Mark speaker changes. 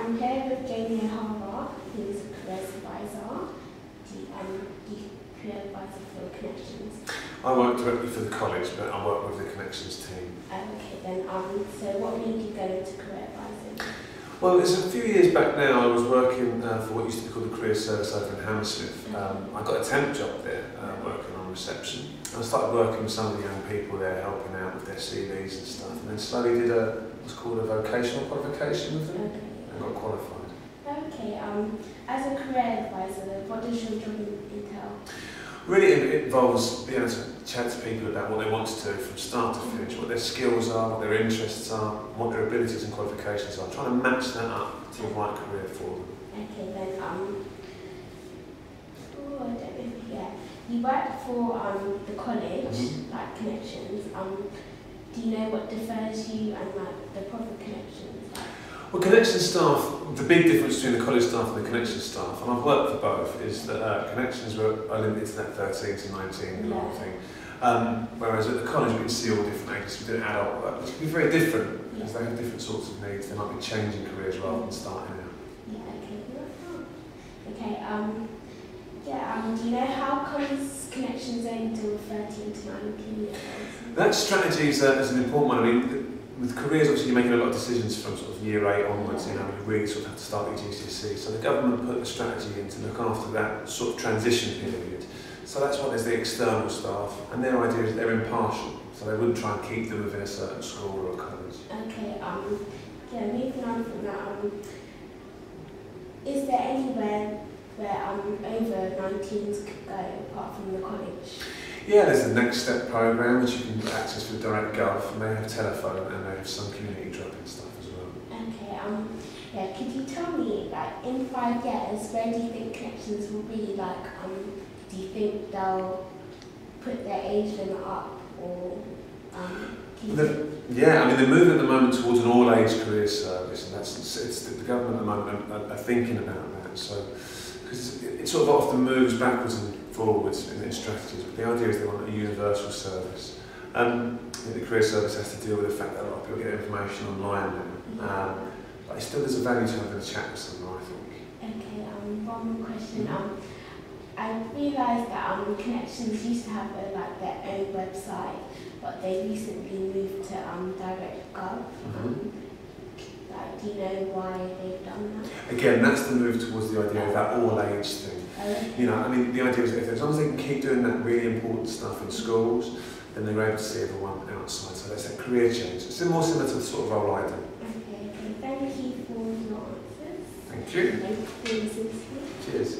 Speaker 1: I'm here with Jamie O'Hara, who's a careers advisor, the career advisor for Connections.
Speaker 2: I work directly for the college, but I work with the Connections team.
Speaker 1: Okay then, so what made you go into career advising?
Speaker 2: Well, it's a few years back now. I was working for what used to be called the Career Service over in Hammersmith. I got a temp job there, working on reception. I started working with some of the young people there, helping out with their CVs and stuff, and then slowly did what's called a vocational qualification with them, and got qualified.
Speaker 1: Okay, as a career advisor, what does your job entail?
Speaker 2: Really, it involves being able to chat to people about what they want to do from start to finish, what their skills are, what their interests are, what their abilities and qualifications are, trying to match that up to the right career for them.
Speaker 1: Okay then, I don't know, yeah. You work for the college, like Connections. Do you know what differs you and like the proper Connections?
Speaker 2: Well, Connections staff, the big difference between the college staff and the Connections staff, and I've worked for both, is that Connections are limited to that 13 to 19-year-old thing. Whereas at the college we can see all different ages. We do adult work, which can be very different because they have different sorts of needs. They might be changing careers rather than starting out. Do you know how comes Connections only do 13 to 19-year-olds? That strategy is an important one. I mean, with careers, obviously, you're making a lot of decisions from sort of year 8 onwards. You know, you really sort of have to start your GCSE. So the government put the strategy in to look after that sort of transition period. So that's why there's the external staff, and their idea is they're impartial, so they wouldn't try and keep them within a certain school or a college.
Speaker 1: Okay, moving on from that, is there anywhere where over 19s could go apart from the college?
Speaker 2: Yeah, there's the Next Step programme, which you can access with Direct Gov, and they have telephone and they have some community drop-in stuff as well.
Speaker 1: Okay, could you tell me, like, in 5 years, where do you think Connections will be? Like, do you think they'll put their age limit up, or
Speaker 2: yeah, I mean, they're moving at the moment towards an all-age career service, and it's the government at the moment are thinking about that. So, because it sort of often moves backwards and forwards in strategies, but the idea is they want a universal service. The career service has to deal with the fact that a lot of people get information online now, but it still there's a value to having a chat with someone, I think.
Speaker 1: Okay, one more question. I realised that Connections used to have like their own website, but they recently moved to Direct Gov. Do you know why they've done that?
Speaker 2: Again, that's the move towards the idea of that all-age thing. You know, I mean, the idea is that as long as they can keep doing that really important stuff in schools, then they're able to see everyone outside. So that's a career change. It's more similar to the sort of role I do.
Speaker 1: Okay, thank you for your answers.
Speaker 2: Thank you.
Speaker 1: Thank you for listening to me.
Speaker 2: Cheers.